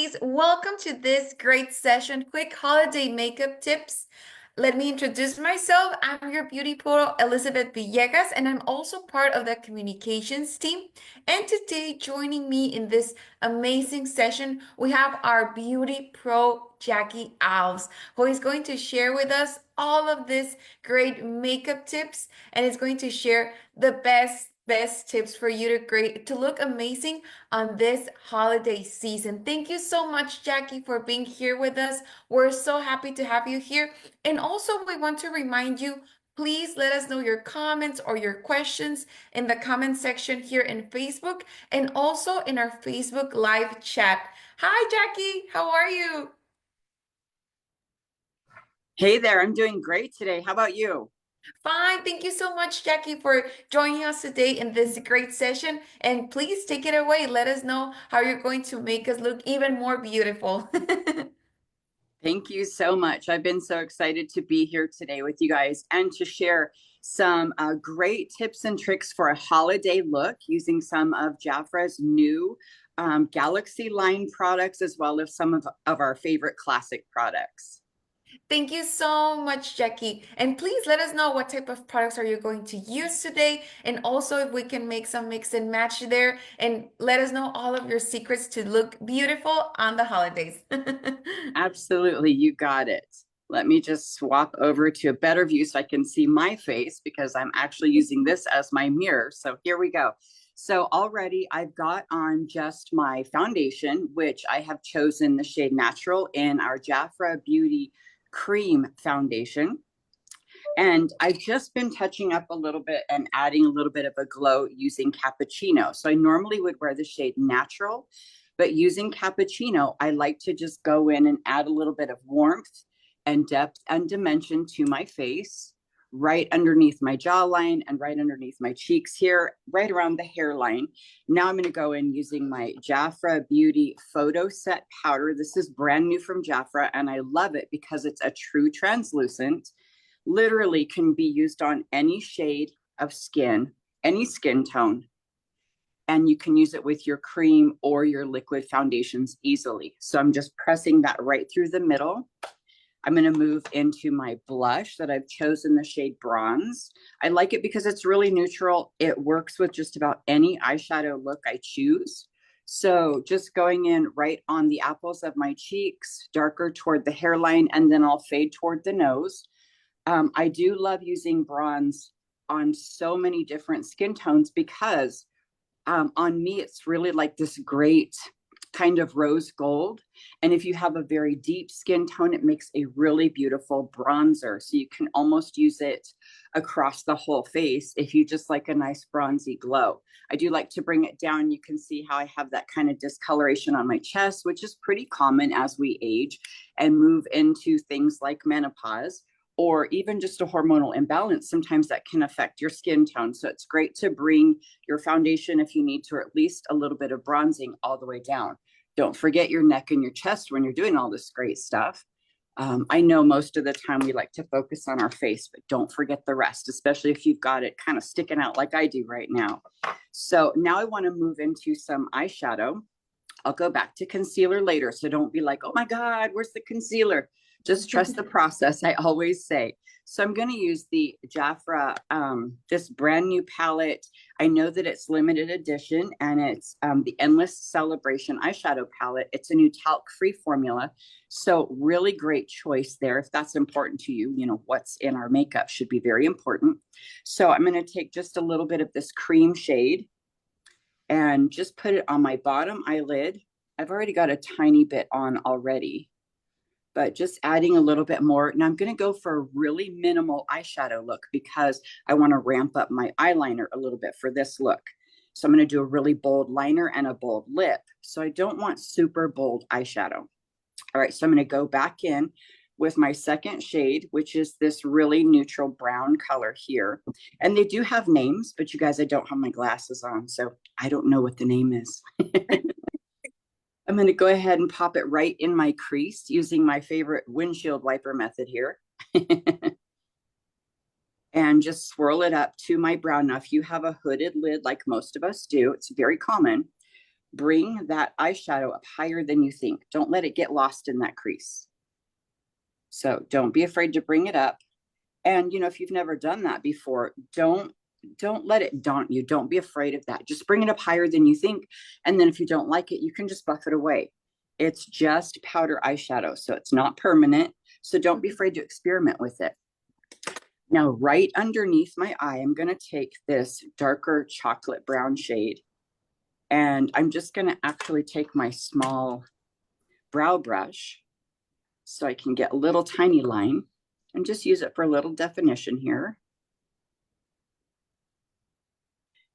Jackies. Welcome to this great session, quick holiday makeup tips. Let me introduce myself. I'm your beauty pro, Elizabeth Villegas, and I'm also part of the communications team. And today, joining me in this amazing session, we have our beauty pro, Jackie Alves, who is going to share with us all of these great makeup tips and is going to share the best tips for you to look amazing on this holiday season. Thank you so much, Jackie, for being here with us. We're so happy to have you here. And also, we want to remind you, please let us know your comments or your questions in the comment section here in Facebook and also in our Facebook live chat. Hi, Jackie. How are you? Hey there, I'm doing great today. How about you? Fine. Thank you so much, Jackie, for joining us today in this great session. And please take it away. Let us know how you're going to make us look even more beautiful. Thank you so much. I've been so excited to be here today with you guys and to share some great tips and tricks for a holiday look using some of JAFRA's new Galaxy line products, as well as some of our favorite classic products. Thank you so much, Jackie. And please let us know what type of products are you going to use today. And also if we can make some mix and match there and let us know all of your secrets to look beautiful on the holidays. Absolutely, you got it. Let me just swap over to a better view so I can see my face because I'm actually using this as my mirror. So here we go. So already I've got on just my foundation, which I have chosen the shade Natural in our JAFRA Beauty Cream Foundation. And I've just been touching up a little bit and adding a little bit of a glow using Cappuccino. So I normally would wear the shade Natural, but using Cappuccino, I like to just go in and add a little bit of warmth and depth and dimension to my face, right underneath my jawline and right underneath my cheeks here, right around the hairline. Now I'm going to go in using my JAFRA Beauty Photo Set Powder. This is brand new from JAFRA, and I love it because it's a true translucent, literally can be used on any shade of skin, any skin tone, and you can use it with your cream or your liquid foundations easily. So I'm just pressing that right through the middle. I'm going to move into my blush that I've chosen the shade Bronze. I like it because it's really neutral. It works with just about any eyeshadow look I choose. So just going in right on the apples of my cheeks, darker toward the hairline, and then I'll fade toward the nose. I do love using bronze on so many different skin tones because on me, it's really like this great kind of rose gold. And if you have a very deep skin tone, it makes a really beautiful bronzer. So you can almost use it across the whole face if you just like a nice bronzy glow. I do like to bring it down. You can see how I have that kind of discoloration on my chest, which is pretty common as we age and move into things like menopause or even just a hormonal imbalance. Sometimes that can affect your skin tone. So it's great to bring your foundation, if you need to, or at least a little bit of bronzing all the way down. Don't forget your neck and your chest when you're doing all this great stuff. I know most of the time we like to focus on our face, but don't forget the rest, especially if you've got it kind of sticking out like I do right now. So now I want to move into some eyeshadow. I'll go back to concealer later. So don't be like, oh my God, where's the concealer? Just trust the process, I always say. So I'm going to use the JAFRA, this brand new palette. I know that it's limited edition and it's the Endless Celebration eyeshadow palette. It's a new talc-free formula. So really great choice there. If that's important to you, you know, what's in our makeup should be very important. So I'm going to take just a little bit of this cream shade and just put it on my bottom eyelid. I've already got a tiny bit on already, but just adding a little bit more. Now I'm going to go for a really minimal eyeshadow look because I want to ramp up my eyeliner a little bit for this look. So I'm going to do a really bold liner and a bold lip. So I don't want super bold eyeshadow. All right, so I'm going to go back in with my second shade, which is this really neutral brown color here. And they do have names, but you guys, I don't have my glasses on, so I don't know what the name is. I'm going to go ahead and pop it right in my crease using my favorite windshield wiper method here. And just swirl it up to my brow. Now, if you have a hooded lid like most of us do, it's very common. bring that eyeshadow up higher than you think. Don't let it get lost in that crease. So don't be afraid to bring it up. And, you know, if you've never done that before, don't let it daunt you. Don't be afraid of that. Just bring it up higher than you think. And then if you don't like it, you can just buff it away. It's just powder eyeshadow, so it's not permanent. So don't be afraid to experiment with it. Now, right underneath my eye, I'm going to take this darker chocolate brown shade, and I'm just going to actually take my small brow brush so I can get a little tiny line and just use it for a little definition here.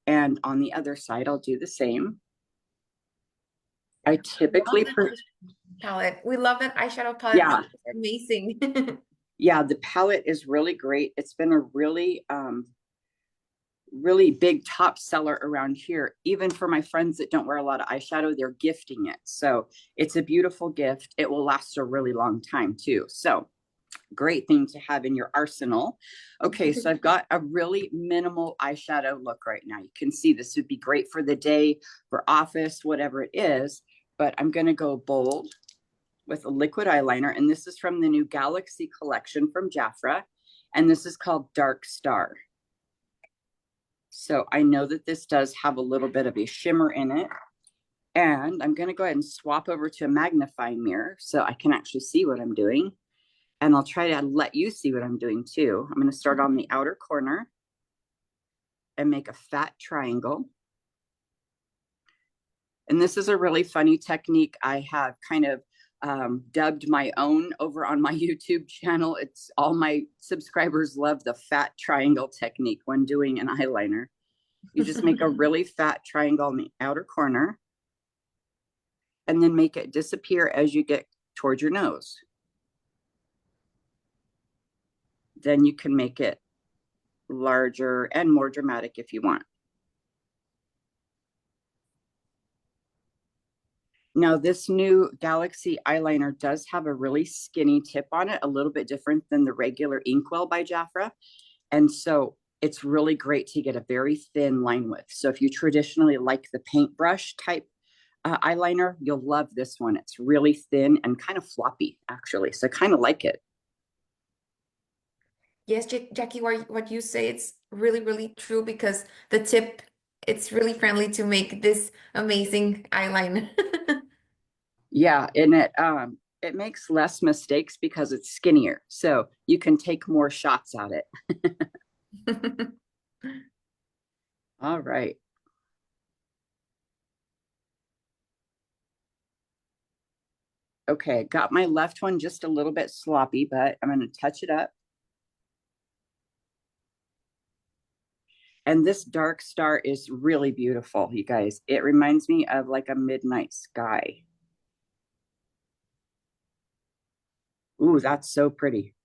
And on the other side, I'll do the same. I typically palette. We love that eyeshadow palette. Yeah. It's amazing. Yeah, the palette is really great. It's been a really big top seller around here. Even for my friends that don't wear a lot of eyeshadow, they're gifting it. So it's a beautiful gift. It will last a really long time too. So great thing to have in your arsenal. Okay, so I've got a really minimal eyeshadow look right now. You can see this would be great for the day, for office, whatever it is. But I'm going to go bold with a liquid eyeliner. And this is from the new Galaxy collection from JAFRA. And this is called Dark Star. So I know that this does have a little bit of a shimmer in it. And I'm going to go ahead and swap over to a magnifying mirror so I can actually see what I'm doing. And I'll try to let you see what I'm doing too. I'm going to start on the outer corner and make a fat triangle. And this is a really funny technique I have kind of dubbed my own over on my YouTube channel. It's all my subscribers love the fat triangle technique when doing an eyeliner. You just make a really fat triangle in the outer corner and then make it disappear as you get towards your nose. Then you can make it larger and more dramatic if you want. Now, this new Galaxy eyeliner does have a really skinny tip on it, a little bit different than the regular Inkwell by JAFRA. And so it's really great to get a very thin line width. So if you traditionally like the paintbrush type eyeliner, you'll love this one. It's really thin and kind of floppy, actually. So I kind of like it. Yes, Jackie, what you say, it's really, really true because the tip, it's really friendly to make this amazing eyeliner. Yeah, and it makes less mistakes because it's skinnier. So you can take more shots at it. All right. Okay, got my left one just a little bit sloppy, but I'm going to touch it up. And this dark star is really beautiful, you guys. It reminds me of like a midnight sky. Ooh, that's so pretty.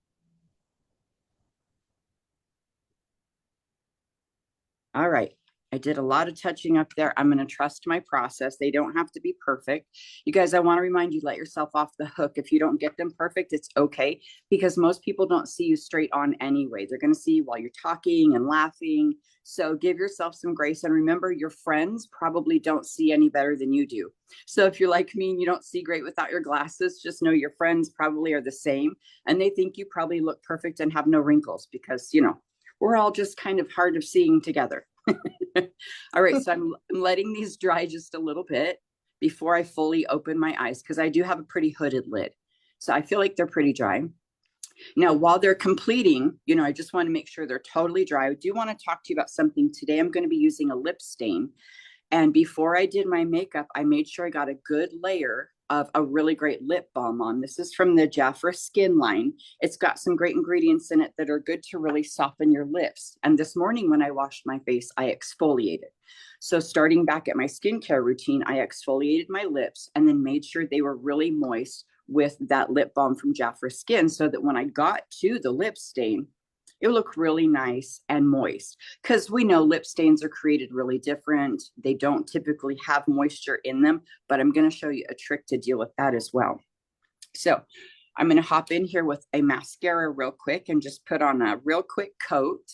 All right. I did a lot of touching up there. I'm going to trust my process. They don't have to be perfect. You guys, I want to remind you, let yourself off the hook. If you don't get them perfect, it's okay, because most people don't see you straight on anyway. They're going to see you while you're talking and laughing. So give yourself some grace. And remember, your friends probably don't see any better than you do. So if you're like me and you don't see great without your glasses, just know your friends probably are the same. And they think you probably look perfect and have no wrinkles because, you know, we're all just kind of hard of seeing together. All right, so I'm letting these dry just a little bit before I fully open my eyes because I do have a pretty hooded lid. So I feel like they're pretty dry. Now, while they're completing, you know, I just want to make sure they're totally dry. I do want to talk to you about something today. I'm going to be using a lip stain. And before I did my makeup, I made sure I got a good layer of a really great lip balm on. This is from the JAFRA skin line. It's got some great ingredients in it that are good to really soften your lips. And this morning when I washed my face, I exfoliated. So starting back at my skincare routine, I exfoliated my lips and then made sure they were really moist with that lip balm from JAFRA Skin so that when I got to the lip stain, it would look really nice and moist, because we know lip stains are created really different. They don't typically have moisture in them, but I'm going to show you a trick to deal with that as well. So I'm going to hop in here with a mascara real quick and just put on a real quick coat.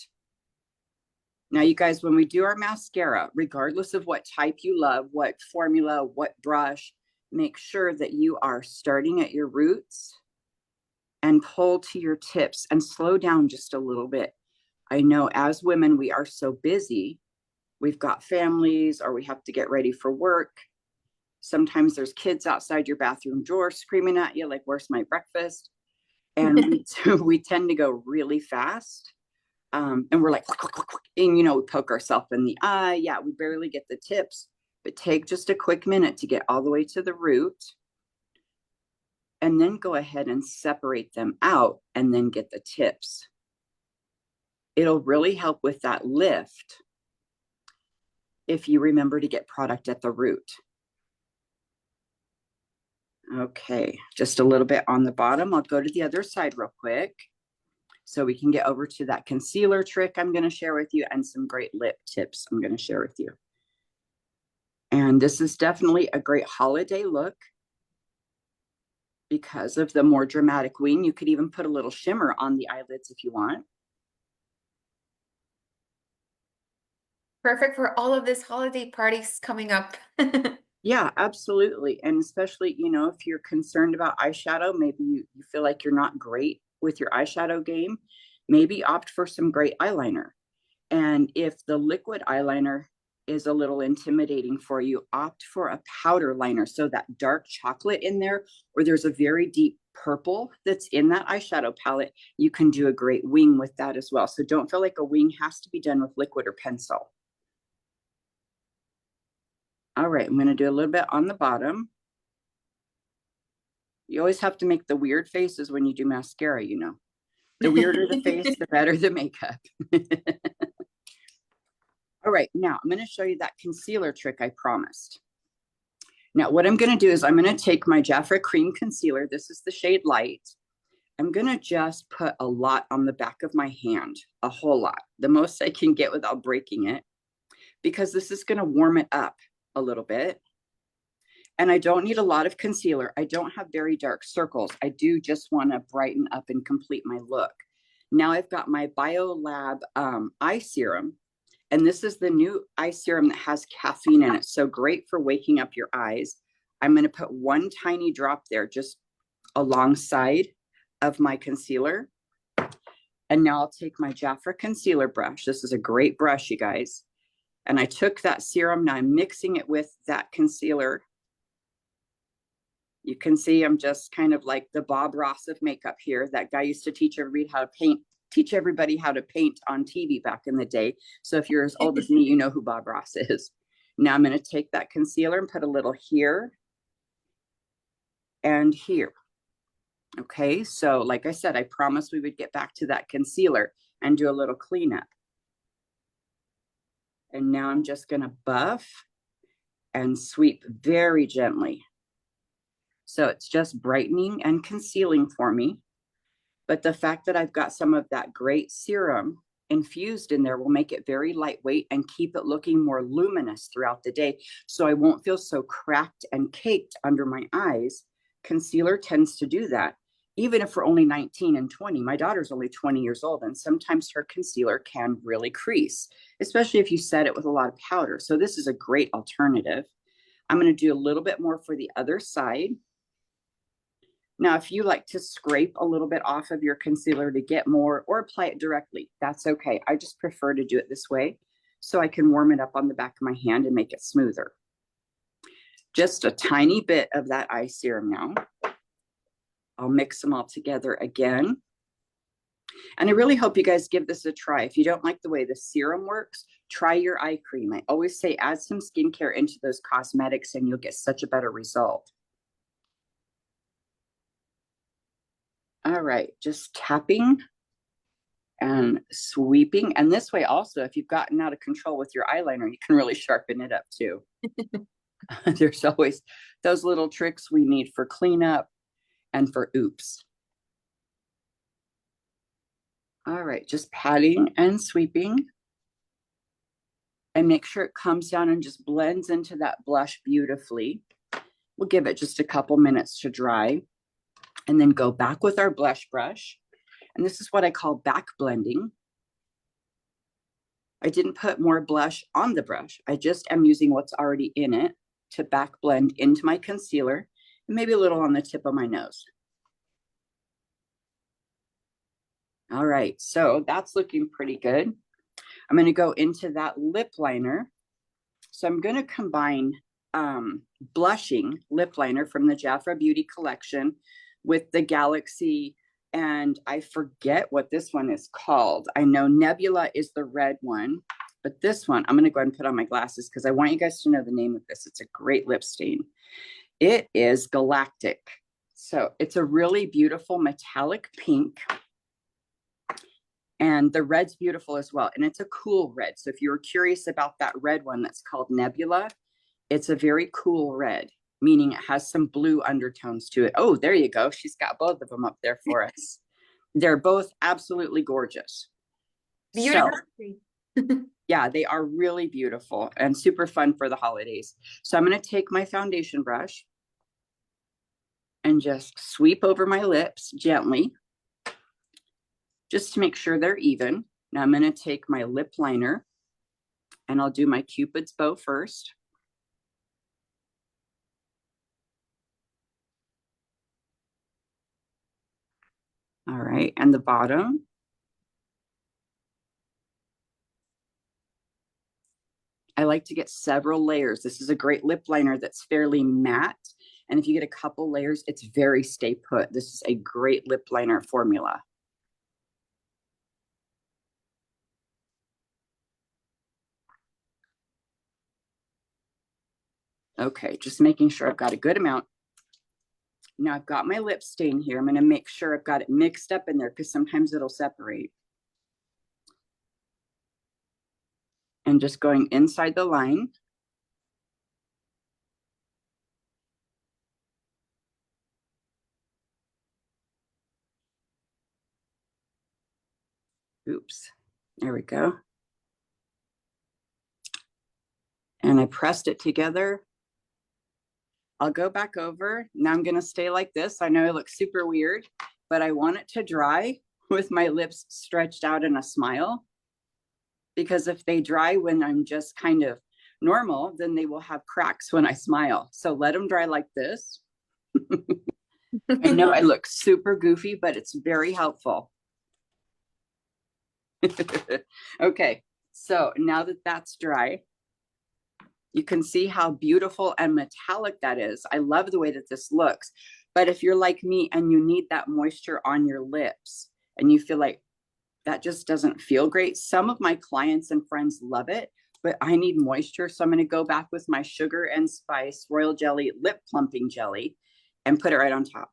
Now, you guys, when we do our mascara, regardless of what type you love, what formula, what brush, make sure that you are starting at your roots and pull to your tips and slow down just a little bit. I know as women, we are so busy. We've got families or we have to get ready for work. Sometimes there's kids outside your bathroom door screaming at you, like, where's my breakfast? And we tend to go really fast. And we're like, and we poke ourselves in the eye. Yeah, we barely get the tips, but take just a quick minute to get all the way to the root and then go ahead and separate them out and then get the tips. It'll really help with that lift if you remember to get product at the root. Okay, just a little bit on the bottom. I'll go to the other side real quick so we can get over to that concealer trick I'm going to share with you and some great lip tips I'm going to share with you. And this is definitely a great holiday look because of the more dramatic wing. You could even put a little shimmer on the eyelids if you want. Perfect for all of this holiday parties coming up. Yeah, absolutely. And especially, if you're concerned about eyeshadow, maybe you feel like you're not great with your eyeshadow game, maybe opt for some great eyeliner. And if the liquid eyeliner is a little intimidating for you, opt for a powder liner. So that dark chocolate in there, or there's a very deep purple that's in that eyeshadow palette, you can do a great wing with that as well. So don't feel like a wing has to be done with liquid or pencil. All right, I'm going to do a little bit on the bottom. You always have to make the weird faces when you do mascara, The weirder the face, the better the makeup. All right, now I'm going to show you that concealer trick I promised. Now, what I'm going to do is I'm going to take my JAFRA Cream Concealer. This is the shade Light. I'm going to just put a lot on the back of my hand, a whole lot, the most I can get without breaking it, because this is going to warm it up a little bit. And I don't need a lot of concealer. I don't have very dark circles. I do just want to brighten up and complete my look. Now I've got my BioLab eye serum. And this is the new eye serum that has caffeine in it. So great for waking up your eyes. I'm going to put one tiny drop there just alongside of my concealer. And now I'll take my JAFRA concealer brush. This is a great brush, you guys. And I took that serum. Now I'm mixing it with that concealer. You can see I'm just kind of like the Bob Ross of makeup here. That guy used to teach everybody how to paint on TV back in the day. So if you're as old as me, you know who Bob Ross is. Now I'm going to take that concealer and put a little here and here. Okay, so like I said, I promised we would get back to that concealer and do a little cleanup. And now I'm just going to buff and sweep very gently. So it's just brightening and concealing for me. But the fact that I've got some of that great serum infused in there will make it very lightweight and keep it looking more luminous throughout the day. So I won't feel so cracked and caked under my eyes. Concealer tends to do that. Even if we're only 19 and 20, my daughter's only 20 years old, and sometimes her concealer can really crease, especially if you set it with a lot of powder. So this is a great alternative. I'm going to do a little bit more for the other side. Now, if you like to scrape a little bit off of your concealer to get more or apply it directly, that's okay. I just prefer to do it this way so I can warm it up on the back of my hand and make it smoother. Just a tiny bit of that eye serum now. I'll mix them all together again. And I really hope you guys give this a try. If you don't like the way the serum works, try your eye cream. I always say add some skincare into those cosmetics and you'll get such a better result. All right, just tapping and sweeping. And this way also, if you've gotten out of control with your eyeliner, you can really sharpen it up too. There's always those little tricks we need for cleanup and for oops. All right, just patting and sweeping. And make sure it comes down and just blends into that blush beautifully. We'll give it just a couple minutes to dry and then go back with our blush brush. And this is what I call back blending. I didn't put more blush on the brush. I just am using what's already in it to back blend into my concealer and maybe a little on the tip of my nose. All right, so that's looking pretty good. I'm going to go into that lip liner. So I'm going to combine blushing lip liner from the JAFRA Beauty Collection with the Galaxy, and I forget what this one is called. I know Nebula is the red one, but this one, I'm going to go ahead and put on my glasses because I want you guys to know the name of this. It's a great lip stain. It is Galactic. So it's a really beautiful metallic pink. And the red's beautiful as well. And it's a cool red. So if you were curious about that red one that's called Nebula, it's a very cool red, meaning it has some blue undertones to it. Oh, there you go. She's got both of them up there for us. They're both absolutely gorgeous. Beautiful. So, yeah, they are really beautiful and super fun for the holidays. So I'm going to take my foundation brush and just sweep over my lips gently, just to make sure they're even. Now I'm going to take my lip liner and I'll do my Cupid's bow first. All right, and the bottom. I like to get several layers. This is a great lip liner that's fairly matte. And if you get a couple layers, it's very stay put. This is a great lip liner formula. Okay, just making sure I've got a good amount. Now I've got my lip stain here. I'm going to make sure I've got it mixed up in there because sometimes it'll separate. And just going inside the line. Oops, there we go. And I pressed it together. I'll go back over. Now I'm going to stay like this. I know it looks super weird, but I want it to dry with my lips stretched out in a smile. Because if they dry when I'm just kind of normal, then they will have cracks when I smile. So let them dry like this. I know I look super goofy, but it's very helpful. Okay, so now that that's dry, you can see how beautiful and metallic that is. I love the way that this looks. But if you're like me and you need that moisture on your lips and you feel like that just doesn't feel great, some of my clients and friends love it, but I need moisture. So I'm going to go back with my Sugar and Spice Royal Jelly Lip Plumping Jelly and put it right on top.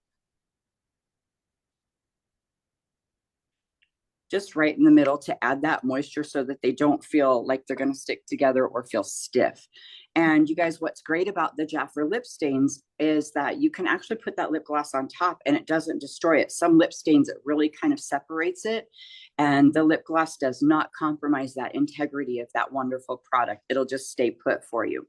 Just right in the middle to add that moisture so that they don't feel like they're going to stick together or feel stiff. And you guys, what's great about the JAFRA lip stains is that you can actually put that lip gloss on top and it doesn't destroy it. Some lip stains, it really kind of separates it. And the lip gloss does not compromise that integrity of that wonderful product. It'll just stay put for you.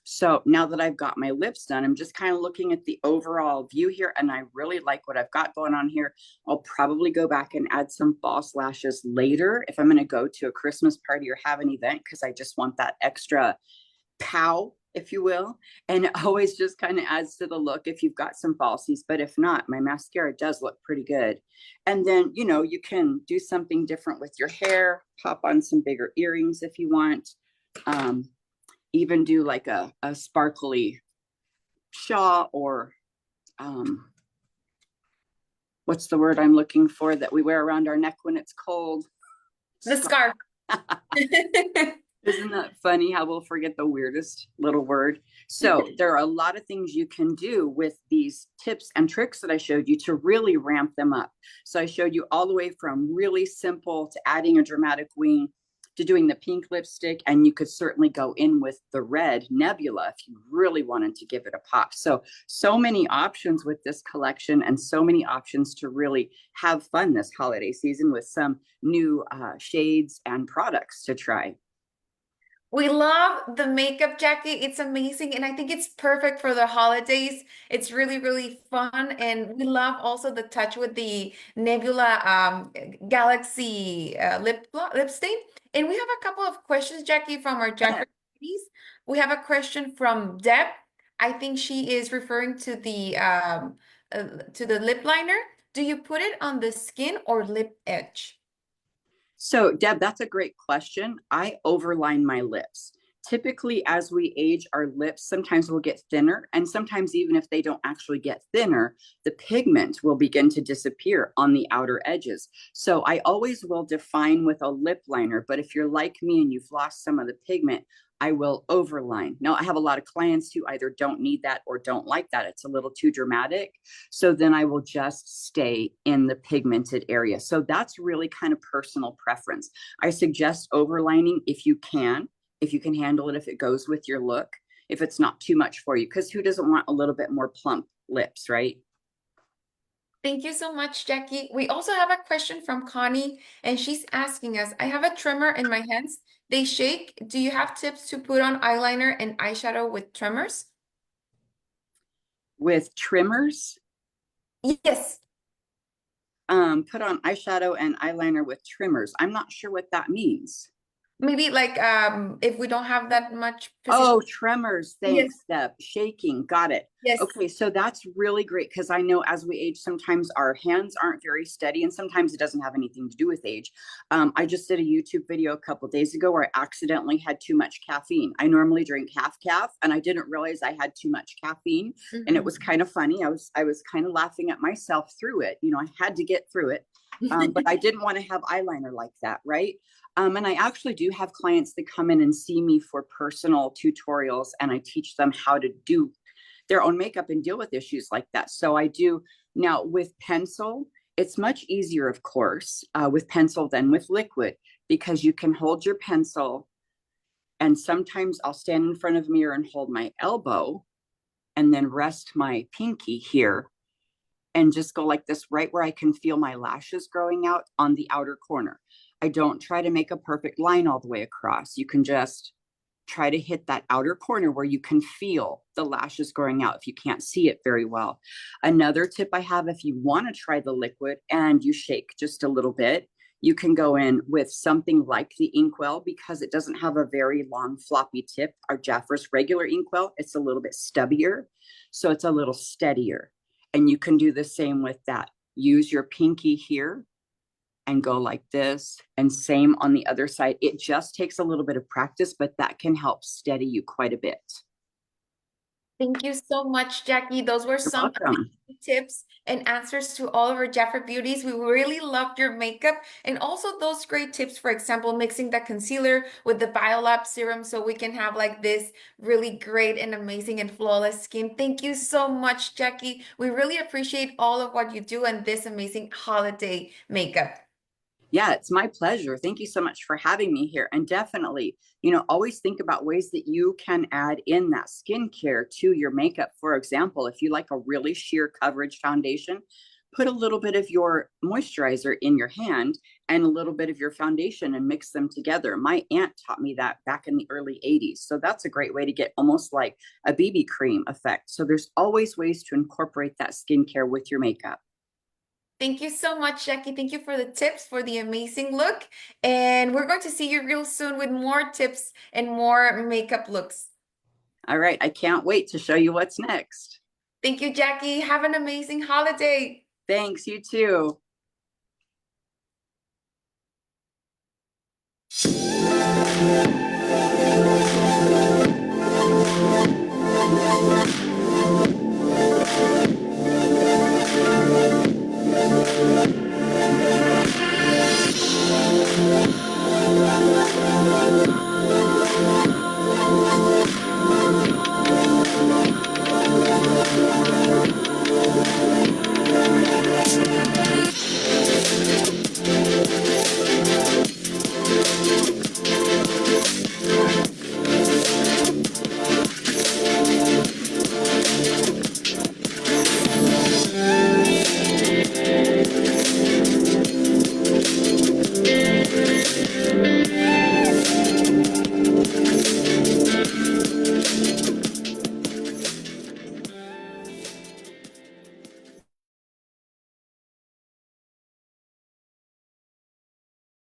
So now that I've got my lips done, I'm just kind of looking at the overall view here, and I really like what I've got going on here. I'll probably go back and add some false lashes later if I'm going to go to a Christmas party or have an event, because I just want that extra pow, if you will. And it always just kind of adds to the look if you've got some falsies. But if not, my mascara does look pretty good. And then, you know, you can do something different with your hair, pop on some bigger earrings if you want. Even do like a sparkly shawl or what's the word I'm looking for that we wear around our neck when it's cold? The scarf. Isn't that funny how we'll forget the weirdest little word? So there are a lot of things you can do with these tips and tricks that I showed you to really ramp them up. So I showed you all the way from really simple to adding a dramatic wing to doing the pink lipstick, and you could certainly go in with the red Nebula if you really wanted to give it a pop. So many options with this collection, and so many options to really have fun this holiday season with some new shades and products to try. We love the makeup, Jackie. It's amazing. And I think it's perfect for the holidays. It's really, really fun. And we love also the touch with the Nebula Galaxy lip stain. And we have a couple of questions, Jackie, from our JAFRA ladies. We have a question from Deb. I think she is referring to the lip liner. Do you put it on the skin or lip edge? So, Deb, that's a great question. I overline my lips. Typically, as we age, our lips sometimes will get thinner, and sometimes, even if they don't actually get thinner, the pigment will begin to disappear on the outer edges. So, I always will define with a lip liner, but if you're like me and you've lost some of the pigment, I will overline. Now, I have a lot of clients who either don't need that or don't like that. It's a little too dramatic. So then I will just stay in the pigmented area. So that's really kind of personal preference. I suggest overlining if you can handle it, if it goes with your look, if it's not too much for you, because who doesn't want a little bit more plump lips, right? Thank you so much, Jackie. We also have a question from Connie, and she's asking us, I have a tremor in my hands. They shake. Do you have tips to put on eyeliner and eyeshadow with tremors? With trimmers, Yes. put on eyeshadow and eyeliner with trimmers. I'm not sure what that means. Maybe like if we don't have that much precision. Oh, tremors. Yes. Thanks, Deb. Shaking. Got it. Yes. Okay, so that's really great because I know as we age, sometimes our hands aren't very steady, and sometimes it doesn't have anything to do with age. I just did a YouTube video a couple days ago where I accidentally had too much caffeine. I normally drink half calf, and I didn't realize I had too much caffeine, and it was kind of funny. I was kind of laughing at myself through it. You know, I had to get through it, but I didn't want to have eyeliner like that, right? And I actually do have clients that come in and see me for personal tutorials, and I teach them how to do their own makeup and deal with issues like that. So I do now with pencil. It's much easier, of course, with pencil than with liquid because you can hold your pencil, and sometimes I'll stand in front of a mirror and hold my elbow and then rest my pinky here and just go like this right where I can feel my lashes growing out on the outer corner. I don't try to make a perfect line all the way across. You can just try to hit that outer corner where you can feel the lashes growing out if you can't see it very well. Another tip I have, if you want to try the liquid and you shake just a little bit, you can go in with something like the inkwell because it doesn't have a very long floppy tip. Our JAFRA's regular inkwell, it's a little bit stubbier, so it's a little steadier. And you can do the same with that. Use your pinky here and go like this, and same on the other side. It just takes a little bit of practice, but that can help steady you quite a bit. Thank you so much, Jackie. Those were You're some welcome. amazing tips and answers to all of our JAFRA beauties. We really loved your makeup and also those great tips, for example, mixing the concealer with the Biolab serum so we can have like this really great and amazing and flawless skin. Thank you so much, Jackie. We really appreciate all of what you do and this amazing holiday makeup. Yeah, it's my pleasure. Thank you so much for having me here. And definitely, always think about ways that you can add in that skincare to your makeup. For example, if you like a really sheer coverage foundation, put a little bit of your moisturizer in your hand and a little bit of your foundation and mix them together. My aunt taught me that back in the early 80s. So that's a great way to get almost like a BB cream effect. So there's always ways to incorporate that skincare with your makeup. Thank you so much, Jackie. Thank you for the tips, for the amazing look. And we're going to see you real soon with more tips and more makeup looks. All right, I can't wait to show you what's next. Thank you, Jackie. Have an amazing holiday. Thanks, you too.